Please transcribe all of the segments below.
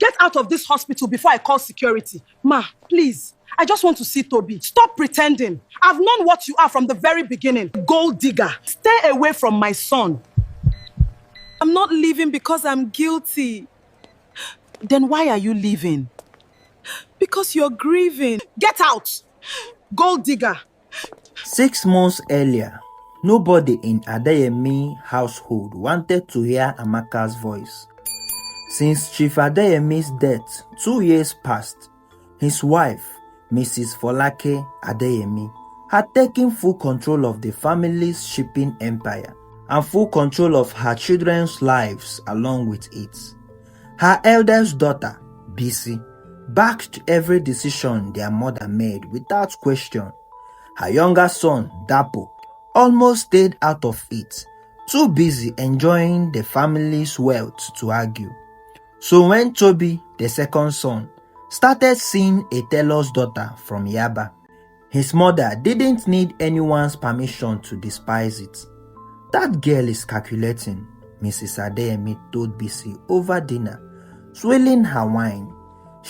Get out of this hospital before I call security. Ma, please. I just want to see Tobi. Stop pretending. I've known what you are from the very beginning. Gold digger. Stay away from my son. I'm not leaving because I'm guilty. Then why are you leaving? Because you're grieving. Get out! Gold digger. 6 months earlier, nobody in Adeyemi's household wanted to hear Amaka's voice. Since Chief Adeyemi's death 2 years passed, his wife, Mrs. Folake Adeyemi, had taken full control of the family's shipping empire and full control of her children's lives along with it. Her eldest daughter, Bisi, backed every decision their mother made without question. Her younger son, Dapo, almost stayed out of it, too busy enjoying the family's wealth to argue. So when Tobi, the second son, started seeing a tailor's daughter from Yaba, his mother didn't need anyone's permission to despise it. That girl is calculating, Mrs. Adeyemi told Bisi over dinner, swilling her wine.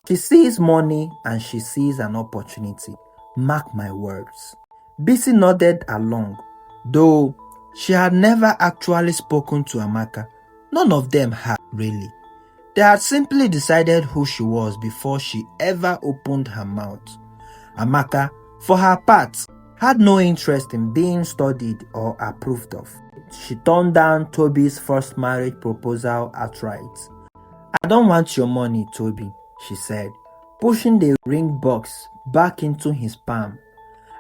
She sees money and she sees an opportunity. Mark my words. Bisi nodded along, though she had never actually spoken to Amaka. None of them had, really. They had simply decided who she was before she ever opened her mouth. Amaka, for her part, had no interest in being studied or approved of. She turned down Tobi's first marriage proposal outright. "I don't want your money, Tobi," she said, pushing the ring box back into his palm.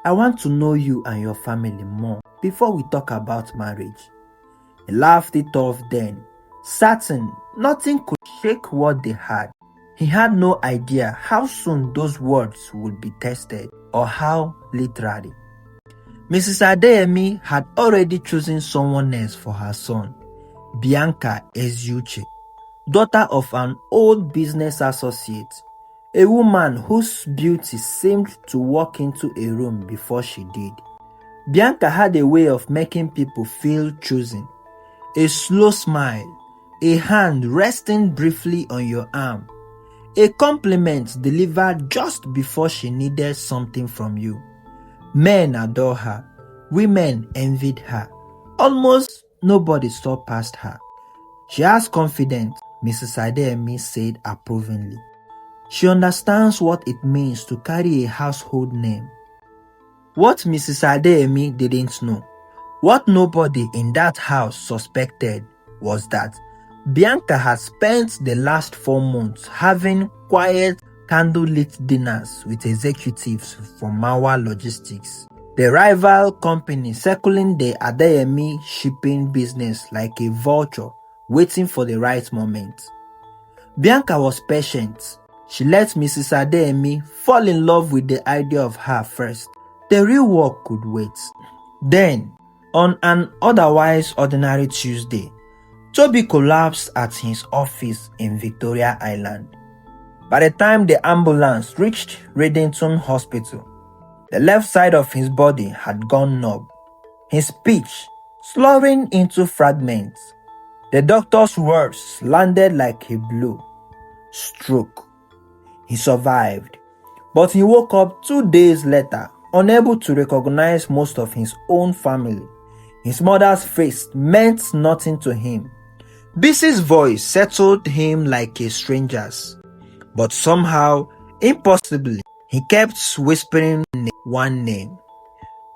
"I want to know you and your family more before we talk about marriage." He laughed it off then, certain nothing could shake what they had. He had no idea how soon those words would be tested or how literally. Mrs. Adeyemi had already chosen someone else for her son, Bianca Eziuche, daughter of an old business associate, a woman whose beauty seemed to walk into a room before she did. Bianca had a way of making people feel chosen. A slow smile, a hand resting briefly on your arm, a compliment delivered just before she needed something from you. Men adore her, women envied her. Almost nobody saw past her. She has confidence, Mrs. Adeyemi said approvingly. She understands what it means to carry a household name. What Mrs. Adeyemi didn't know, what nobody in that house suspected, was that Bianca had spent the last 4 months having quiet, candlelit dinners with executives from Mawa Logistics, the rival company circling the Adeyemi shipping business like a vulture waiting for the right moment. Bianca was patient. She let Mrs. Adeyemi fall in love with the idea of her first. The real work could wait. Then, on an otherwise ordinary Tuesday, Tobi collapsed at his office in Victoria Island. By the time the ambulance reached Reddington Hospital, the left side of his body had gone numb, his speech slurring into fragments. The doctor's words landed like a blow. Stroke. He survived, but he woke up 2 days later, unable to recognize most of his own family. His mother's face meant nothing to him. Bisi's voice settled him like a stranger's. But somehow, impossibly, he kept whispering one name.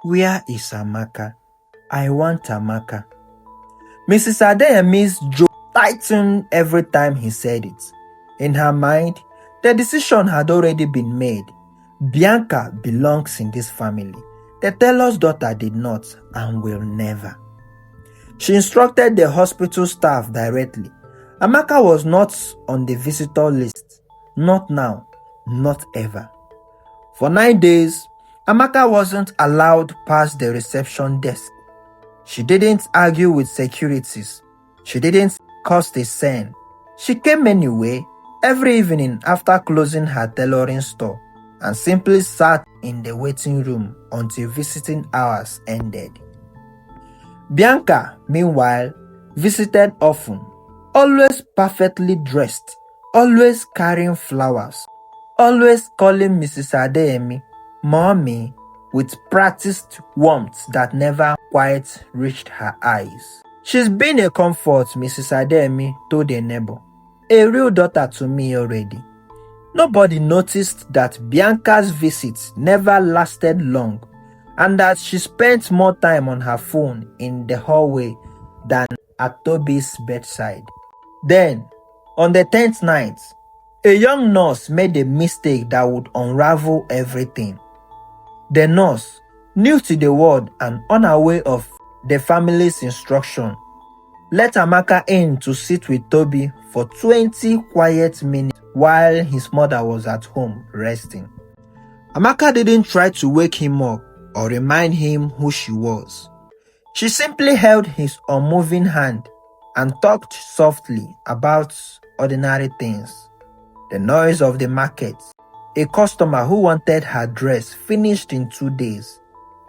"Where is Amaka? I want Amaka." Mrs. Adeyemi's jaw tightened every time he said it. In her mind, the decision had already been made. Bianca belongs in this family. The tailor's daughter did not and will never. She instructed the hospital staff directly. Amaka was not on the visitor list. Not now, not ever. For 9 days, Amaka wasn't allowed past the reception desk. She didn't argue with securities. She didn't cause a scene. She came anyway, every evening after closing her tailoring store, and simply sat in the waiting room until visiting hours ended. Bianca, meanwhile, visited often, always perfectly dressed, always carrying flowers, always calling Mrs. Adeyemi mommy with practiced warmth that never quite reached her eyes. She's been a comfort, Mrs. Adeyemi told a neighbor. A real daughter to me already. Nobody noticed that Bianca's visits never lasted long and that she spent more time on her phone in the hallway than at Tobi's bedside. Then, on the 10th night, a young nurse made a mistake that would unravel everything. The nurse, new to the world and unaware of the family's instruction, let Amaka in to sit with Tobi for 20 quiet minutes while his mother was at home resting. Amaka didn't try to wake him up or remind him who she was. She simply held his unmoving hand and talked softly about ordinary things. The noise of the market, a customer who wanted her dress finished in 2 days,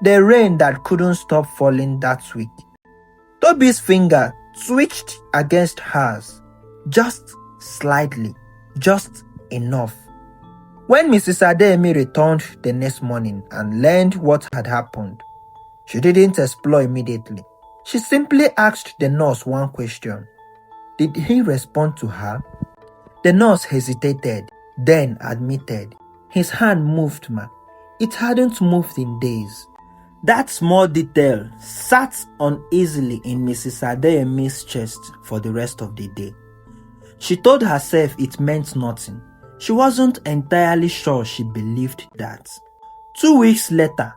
the rain that couldn't stop falling that week. Tobi's finger twitched against hers, just slightly, just enough. When Mrs. Adeyemi returned the next morning and learned what had happened, she didn't explore immediately. She simply asked the nurse one question. Did he respond to her? The nurse hesitated, then admitted. His hand moved, ma. It hadn't moved in days. That small detail sat uneasily in Mrs. Adeyemi's chest for the rest of the day. She told herself it meant nothing. She wasn't entirely sure she believed that. 2 weeks later,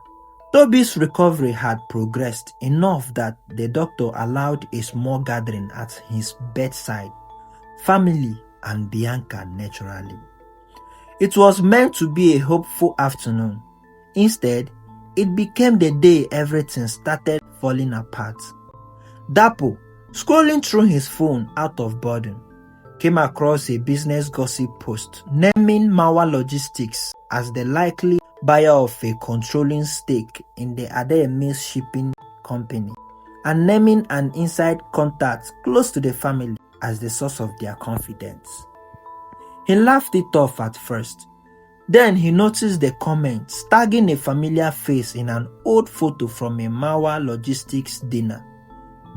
Tobi's recovery had progressed enough that the doctor allowed a small gathering at his bedside, family and Bianca naturally. It was meant to be a hopeful afternoon. Instead, it became the day everything started falling apart. Dapo, scrolling through his phone out of boredom, came across a business gossip post naming Mawa Logistics as the likely buyer of a controlling stake in the Adeyemi's shipping company and naming an inside contact close to the family as the source of their confidence. He laughed it off at first. Then he noticed the comment tagging a familiar face in an old photo from a Mawa Logistics dinner.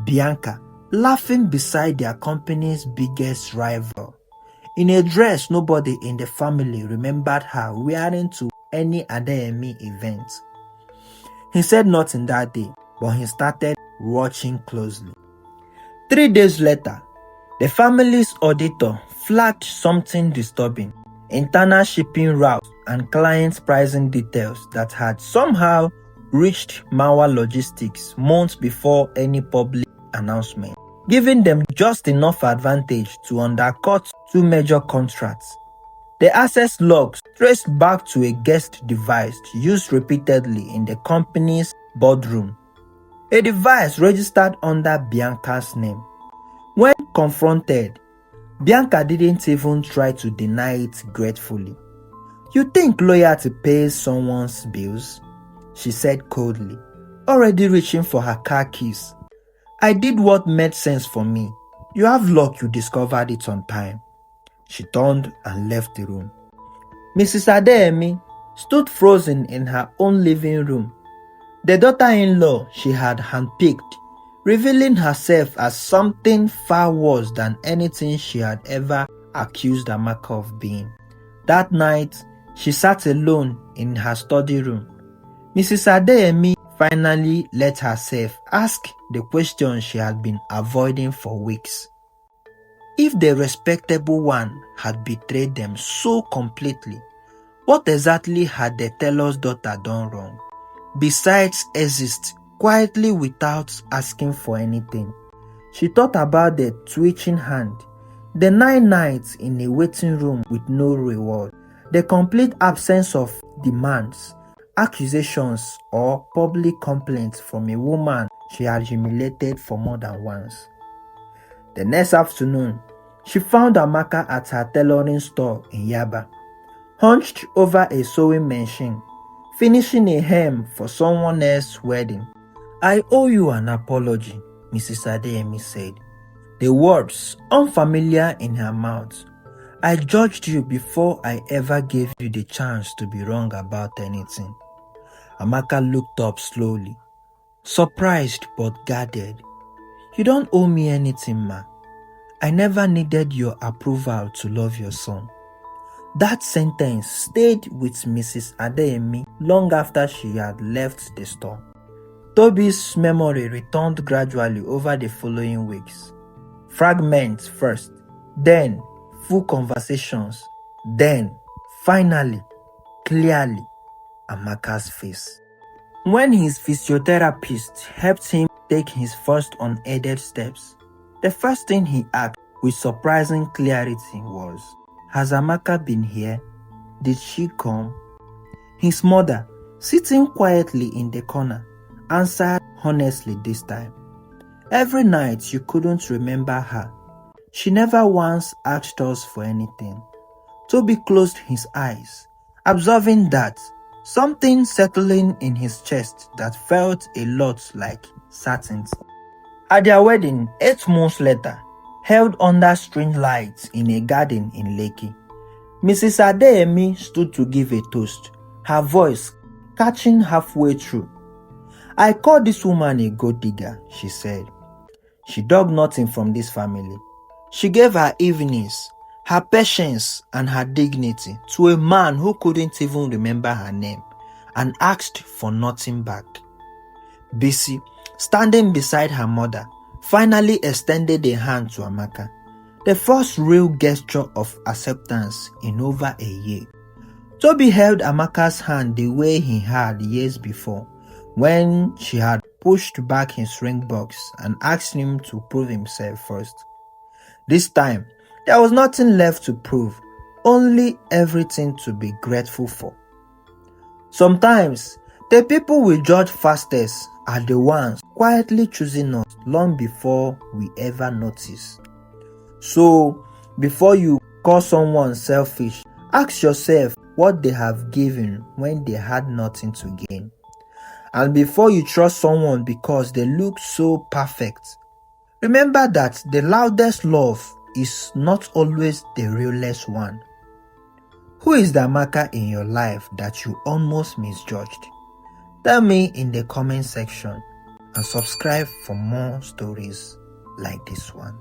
Bianca, laughing beside their company's biggest rival, in a dress nobody in the family remembered her wearing to any Adeyemi event. He said nothing that day, but he started watching closely. 3 days later, the family's auditor flagged something disturbing: internal shipping routes and client pricing details that had somehow reached Mawa Logistics months before any public announcement, giving them just enough advantage to undercut 2 major contracts. The access logs traced back to a guest device used repeatedly in the company's boardroom, a device registered under Bianca's name. When confronted, Bianca didn't even try to deny it gratefully. "You think loyalty pays someone's bills?" she said coldly, already reaching for her car keys. "I did what made sense for me. You have luck you discovered it on time." She turned and left the room. Mrs. Adeyemi stood frozen in her own living room. The daughter-in-law she had handpicked, revealing herself as something far worse than anything she had ever accused Amaka of being. That night, she sat alone in her study room. Mrs. Adeyemi finally let herself ask the question she had been avoiding for weeks. If the respectable one had betrayed them so completely, what exactly had the teller's daughter done wrong, besides exist quietly without asking for anything? She thought about the twitching hand, the 9 nights in a waiting room with no reward, the complete absence of demands, accusations, or public complaints from a woman she had humiliated for more than once. The next afternoon, she found Amaka at her tailoring store in Yaba, hunched over a sewing machine, finishing a hem for someone else's wedding. "I owe you an apology," Mrs. Adeyemi said, the words unfamiliar in her mouth. I judged you before I ever gave you the chance to be wrong about anything. Amaka looked up slowly, surprised but guarded. You don't owe me anything, ma. I never needed your approval to love your son. That sentence stayed with Mrs. Adeyemi long after she had left the store. Tobi's memory returned gradually over the following weeks. Fragments first, then full conversations, then, finally, clearly, Amaka's face. When his physiotherapist helped him take his first unaided steps, the first thing he asked with surprising clarity was, "Has Amaka been here? Did she come?" His mother, sitting quietly in the corner, answered honestly this time. Every night you couldn't remember her. She never once asked us for anything. Tobi closed his eyes, observing that something settling in his chest that felt a lot like certainty. At their wedding, 8 months later, held under string lights in a garden in Lekki, Mrs. Adeyemi stood to give a toast, her voice catching halfway through. "I call this woman a gold digger," she said. "She dug nothing from this family. She gave her evenings, her patience and her dignity to a man who couldn't even remember her name and asked for nothing back." Bisi, standing beside her mother, finally extended a hand to Amaka, the first real gesture of acceptance in over a year. Tobi held Amaka's hand the way he had years before, when she had pushed back his ring box and asked him to prove himself first. This time, there was nothing left to prove, only everything to be grateful for. Sometimes, the people we judge fastest are the ones quietly choosing us long before we ever notice. So, before you call someone selfish, ask yourself what they have given when they had nothing to gain. And before you trust someone because they look so perfect, remember that the loudest love is not always the realest one. Who is the Amaka in your life that you almost misjudged? Tell me in the comment section and subscribe for more stories like this one.